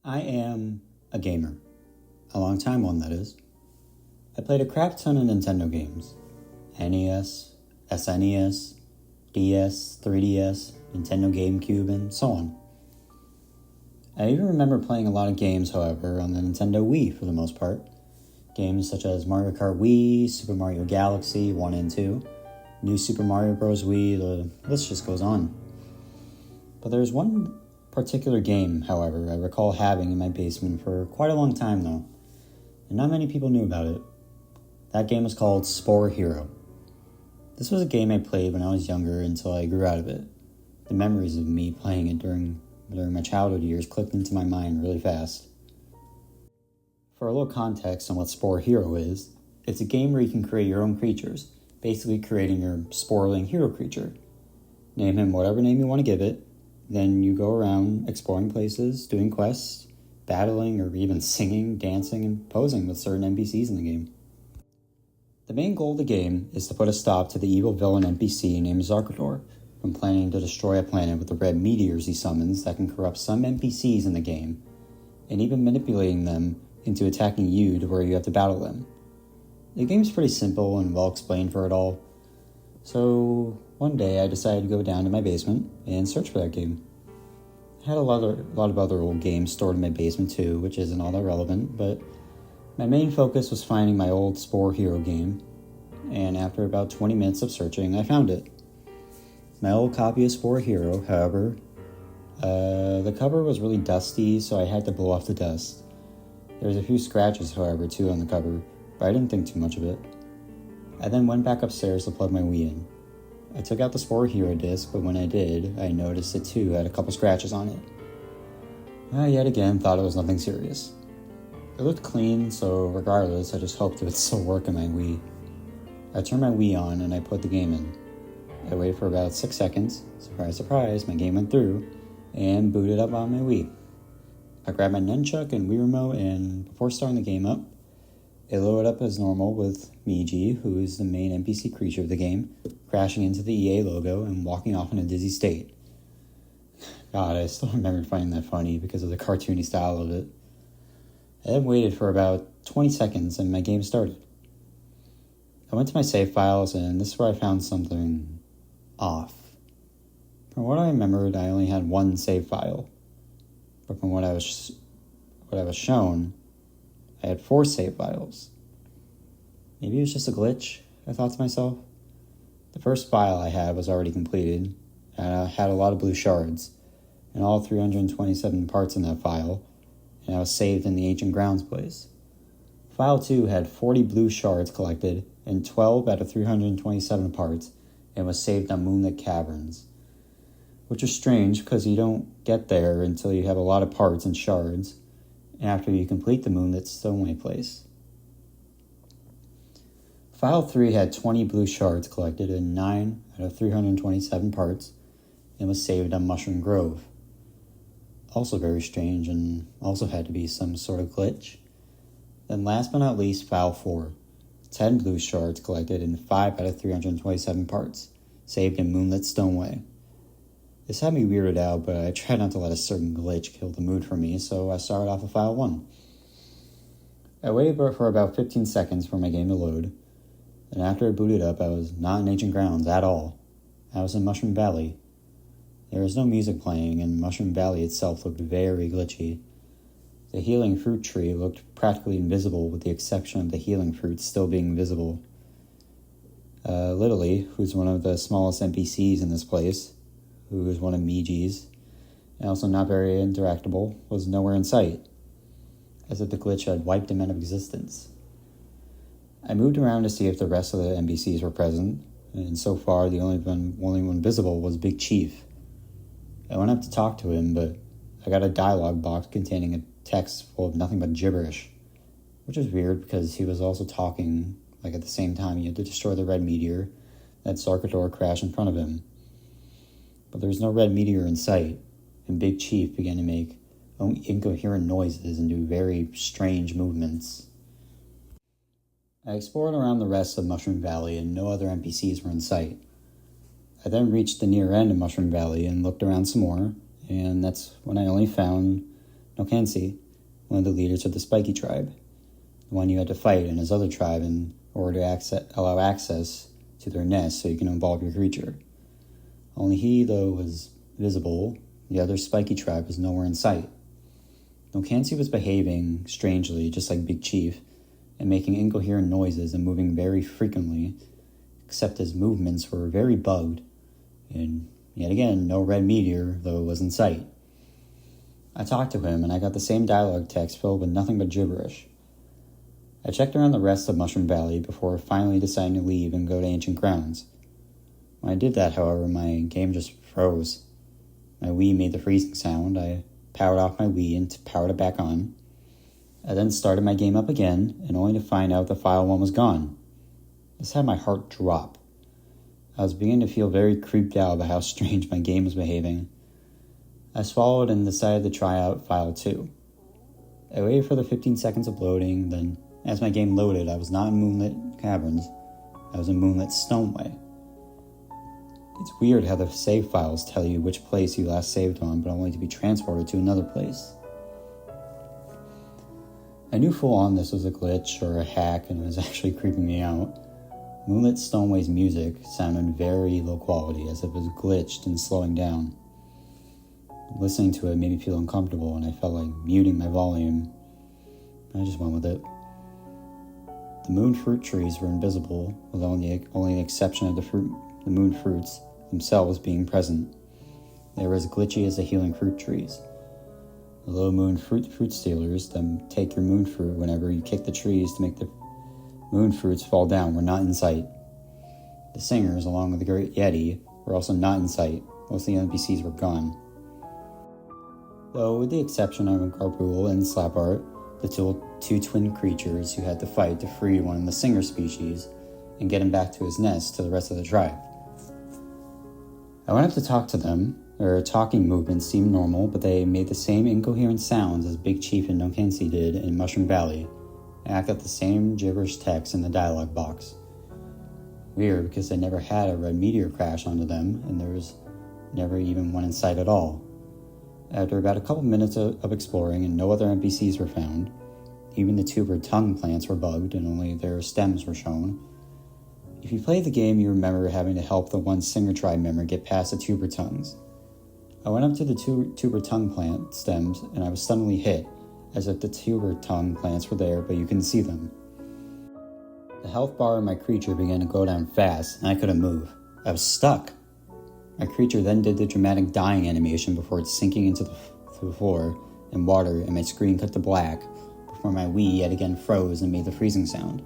I am a gamer. A long time one, that is. I played a crap ton of Nintendo games. NES, SNES, DS, 3DS, Nintendo GameCube, and so on. I even remember playing a lot of games, however, on the Nintendo Wii for the most part. Games such as Mario Kart Wii, Super Mario Galaxy 1 and 2, New Super Mario Bros. Wii, the list just goes on. But there's one particular game, however, I recall having in my basement for quite a long time though, and not many people knew about it. That game was called Spore Hero. This was a game I played when I was younger until I grew out of it. The memories of me playing it during my childhood years clicked into my mind really fast. For a little context on what Spore Hero is, it's a game where you can create your own creatures, basically creating your Sporeling hero creature. Name him whatever name you want to give it, then you go around exploring places, doing quests, battling, or even singing, dancing, and posing with certain NPCs in the game. The main goal of the game is to put a stop to the evil villain NPC named Zarkador from planning to destroy a planet with the red meteors he summons that can corrupt some NPCs in the game, and even manipulating them into attacking you to where you have to battle them. The game's pretty simple and well explained for it all, so one day I decided to go down to my basement and search for that game. I had a lot of other old games stored in my basement too, which isn't all that relevant, but my main focus was finding my old Spore Hero game, and after about 20 minutes of searching, I found it. My old copy of Spore Hero, however, the cover was really dusty, so I had to blow off the dust. There was a few scratches, however, too on the cover, but I didn't think too much of it. I then went back upstairs to plug my Wii in. I took out the Spore Hero disc, but when I did, I noticed it too had a couple scratches on it. I yet again thought it was nothing serious. It looked clean, so regardless, I just hoped it would still work in my Wii. I turned my Wii on and I put the game in. I waited for about 6 seconds. Surprise, surprise, my game went through and booted up on my Wii. I grabbed my nunchuck and Wii remote, and before starting the game up, it loaded up as normal with Miji, who is the main NPC creature of the game, crashing into the EA logo and walking off in a dizzy state. God, I still remember finding that funny because of the cartoony style of it. I then waited for about 20 seconds and my game started. I went to my save files, and this is where I found something off. From what I remembered, I only had one save file, but from what I was shown, I had 4 save files. Maybe it was just a glitch, I thought to myself. The first file I had was already completed, and I had a lot of blue shards, and all 327 parts in that file, and I was saved in the Ancient Grounds place. File 2 had 40 blue shards collected, and 12 out of 327 parts, and was saved on Moonlit Caverns. Which is strange, because you don't get there until you have a lot of parts and shards, after you complete the Moonlit Stoneway place. File 3 had 20 blue shards collected and 9 out of 327 parts, and was saved on Mushroom Grove. Also very strange, and also had to be some sort of glitch. Then last but not least, File 4. 10 blue shards collected and 5 out of 327 parts, saved in Moonlit Stoneway. This had me weirded out, but I tried not to let a certain glitch kill the mood for me, so I started off with File 1. I waited for about 15 seconds for my game to load, and after it booted up, I was not in Ancient Grounds at all. I was in Mushroom Valley. There was no music playing, and Mushroom Valley itself looked very glitchy. The healing fruit tree looked practically invisible, with the exception of the healing fruit still being visible. Lily, who's one of the smallest NPCs in this place, who is one of Miji's, and also not very interactable, was nowhere in sight, as if the glitch had wiped him out of existence. I moved around to see if the rest of the NPCs were present, and so far the only one visible was Big Chief. I went up to talk to him, but I got a dialogue box containing a text full of nothing but gibberish, which is weird because he was also talking, like at the same time he had to destroy the red meteor that Zarkador crashed in front of him. But there was no red meteor in sight, and Big Chief began to make incoherent noises and do very strange movements. I explored around the rest of Mushroom Valley, and no other NPCs were in sight. I then reached the near end of Mushroom Valley and looked around some more, and that's when I only found Nokansi, one of the leaders of the Spiky tribe, the one you had to fight in his other tribe in order to allow access to their nest so you can evolve your creature. Only he, though, was visible. The other Spiky tribe was nowhere in sight. Nokansi was behaving strangely, just like Big Chief, and making incoherent noises and moving very frequently, except his movements were very bugged, and yet again, no red meteor, though it was in sight. I talked to him, and I got the same dialogue text filled with nothing but gibberish. I checked around the rest of Mushroom Valley before finally deciding to leave and go to Ancient Grounds. When I did that, however, my game just froze. My Wii made the freezing sound. I powered off my Wii and powered it back on. I then started my game up again, and only to find out the file 1 was gone. This had my heart drop. I was beginning to feel very creeped out by how strange my game was behaving. I swallowed and decided to try out file 2. I waited for the 15 seconds of loading, then as my game loaded, I was not in Moonlit Caverns. I was in Moonlit Stoneway. It's weird how the save files tell you which place you last saved on, but only to be transported to another place. I knew full on this was a glitch or a hack, and it was actually creeping me out. Moonlit Stoneway's music sounded very low quality, as if it was glitched and slowing down. Listening to it made me feel uncomfortable, and I felt like muting my volume. I just went with it. The moon fruit trees were invisible, with only the exception of the moon fruits themselves being present. They were as glitchy as the healing fruit trees. The low moon fruit stealers that take your moon fruit whenever you kick the trees to make the moon fruits fall down were not in sight. The singers, along with the Great Yeti, were also not in sight. Most of the NPCs were gone. Though, with the exception of Garbool and Slapart, the two twin creatures who had to fight to free one of the singer species and get him back to his nest to the rest of the tribe. I went up to talk to them. Their talking movements seemed normal, but they made the same incoherent sounds as Big Chief and Nokansi did in Mushroom Valley, and acted the same gibberish text in the dialogue box. Weird, because they never had a red meteor crash onto them, and there was never even one in sight at all. After about a couple minutes of exploring and no other NPCs were found, even the tuber tongue plants were bugged and only their stems were shown. If you played the game, you remember having to help the one singer tribe member get past the tuber tongues. I went up to the tuber tongue plant stems, and I was suddenly hit, as if the tuber tongue plants were there, but you couldn't see them. The health bar of my creature began to go down fast, and I couldn't move. I was stuck. My creature then did the dramatic dying animation before it's sinking into the floor and water, and my screen cut to black, before my Wii yet again froze and made the freezing sound.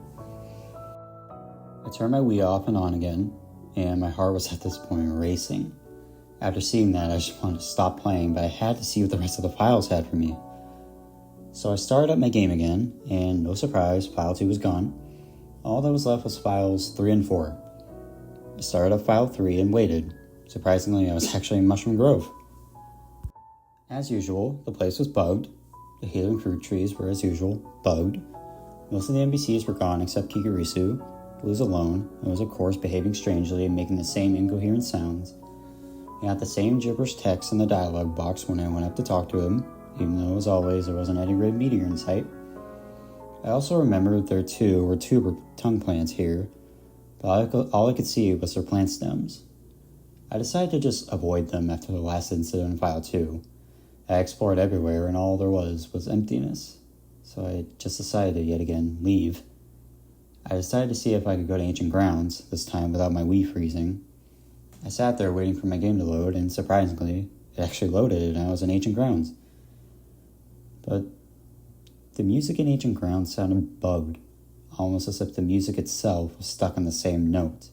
I turned my Wii off and on again, and my heart was at this point racing. After seeing that, I just wanted to stop playing, but I had to see what the rest of the files had for me. So I started up my game again, and no surprise, file 2 was gone. All that was left was files 3 and 4. I started up file 3 and waited. Surprisingly, I was actually in Mushroom Grove. As usual, the place was bugged. The healing fruit trees were, as usual, bugged. Most of the NPCs were gone except Kikurisu, who was alone and was, of course, behaving strangely and making the same incoherent sounds. He got the same gibberish text in the dialogue box when I went up to talk to him, even though, as always, there wasn't any red meteor in sight. I also remembered there, too, were tuber tongue plants here, but all I could see was their plant stems. I decided to just avoid them after the last incident in File 2. I explored everywhere, and all there was emptiness. So I just decided to, yet again, leave. I decided to see if I could go to Ancient Grounds, this time without my Wii freezing. I sat there waiting for my game to load, and surprisingly, it actually loaded, and I was in Ancient Grounds. But the music in Ancient Grounds sounded bugged, almost as if the music itself was stuck on the same note.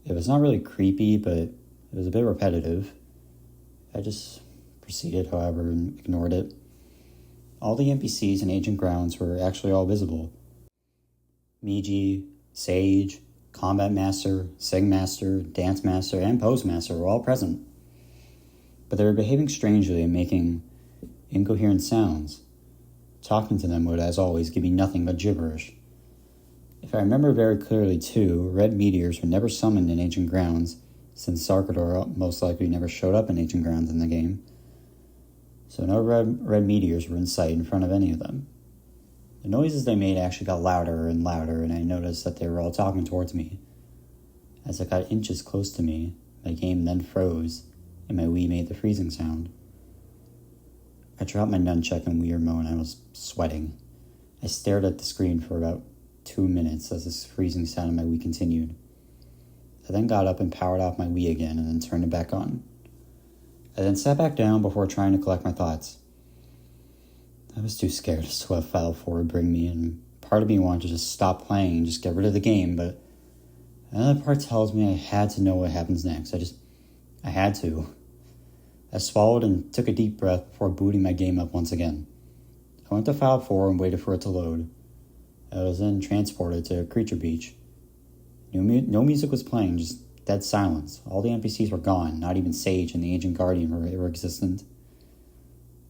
It was not really creepy, but it was a bit repetitive. I just proceeded, however, and ignored it. All the NPCs in Ancient Grounds were actually all visible. Miji, Sage, Combat Master, Sing Master, Dance Master, and Pose Master were all present. But they were behaving strangely and making incoherent sounds. Talking to them would, as always, give me nothing but gibberish. If I remember very clearly, too, red meteors were never summoned in Ancient Grounds, since Sarkador most likely never showed up in Ancient Grounds in the game. so no red meteors were in sight in front of any of them. The noises they made actually got louder and louder, and I noticed that they were all talking towards me. As it got inches close to me, my game then froze, and my Wii made the freezing sound. I dropped my nunchuck in weird mode and I was sweating. I stared at the screen for about 2 minutes as this freezing sound in my Wii continued. I then got up and powered off my Wii again and then turned it back on. I then sat back down before trying to collect my thoughts. I was too scared as to what Fallout 4 would bring me, and part of me wanted to just stop playing and just get rid of the game, but another part tells me I had to know what happens next. I had to. I swallowed and took a deep breath before booting my game up once again. I went to Fallout 4 and waited for it to load. I was then transported to Creature Beach. No music was playing, just dead silence. All the NPCs were gone, not even Sage and the Ancient Guardian were existent.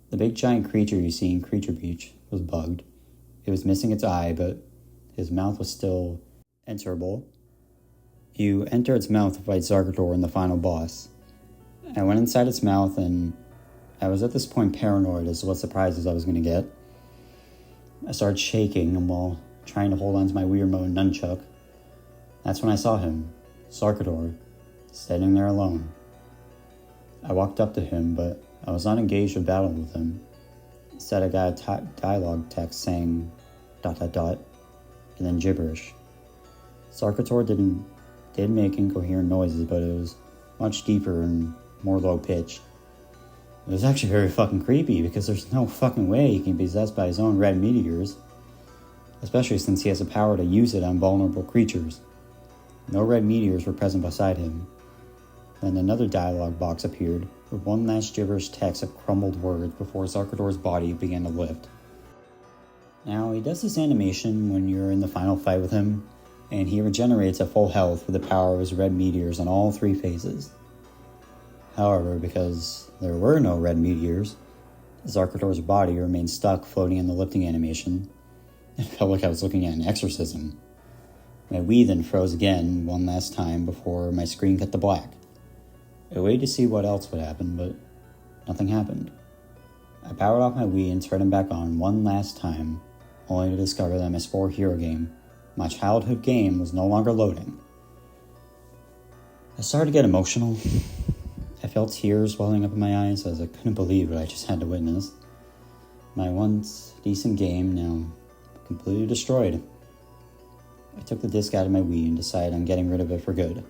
The big giant creature you see in Creature Beach was bugged. It was missing its eye, but his mouth was still enterable. You enter its mouth to fight Zargador in the final boss. I went inside its mouth, and I was at this point paranoid as to what surprises I was going to get. I started shaking, and while trying to hold on to my weird mode nunchuck, that's when I saw him, Zargador, standing there alone. I walked up to him, but I was not engaged in battle with him. Instead, I got a dialogue text saying ... and then gibberish. Zargador did make incoherent noises, but it was much deeper and more low-pitched. It was actually very fucking creepy, because there's no fucking way he can be possessed by his own red meteors, especially since he has the power to use it on vulnerable creatures. No red meteors were present beside him. Then another dialogue box appeared, with one last gibberish text of crumbled words before Zargador's body began to lift. Now, he does this animation when you're in the final fight with him, and he regenerates at full health with the power of his red meteors on all 3 phases. However, because there were no red meteors, Zargador's body remained stuck floating in the lifting animation. It felt like I was looking at an exorcism. My Wii then froze again one last time before my screen cut to black. I waited to see what else would happen, but nothing happened. I powered off my Wii and turned it back on one last time, only to discover that my Spore hero game, my childhood game, was no longer loading. I started to get emotional. I felt tears welling up in my eyes as I couldn't believe what I just had to witness. My once decent game now completely destroyed. I took the disc out of my Wii and decided on getting rid of it for good.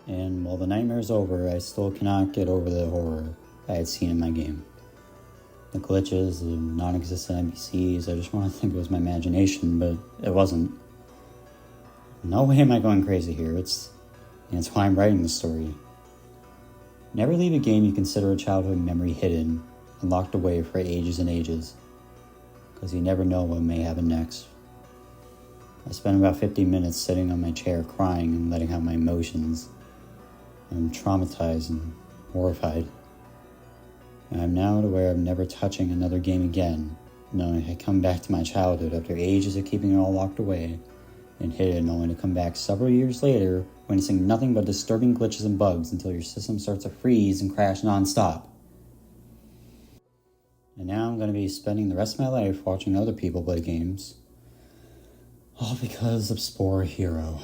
And while the nightmare's over, I still cannot get over the horror I had seen in my game. The glitches, the non-existent NPCs, I just want to think it was my imagination, but it wasn't. No way am I going crazy here, it's why I'm writing this story. Never leave a game you consider a childhood memory hidden and locked away for ages and ages, because you never know what may happen next. I spent about 50 minutes sitting on my chair crying and letting out my emotions. I'm traumatized and horrified. I'm now aware of never touching another game again, knowing I come back to my childhood after ages of keeping it all locked away and hidden, only to come back several years later, witnessing nothing but disturbing glitches and bugs until your system starts to freeze and crash non-stop. And now I'm going to be spending the rest of my life watching other people play games, all because of Spore Hero.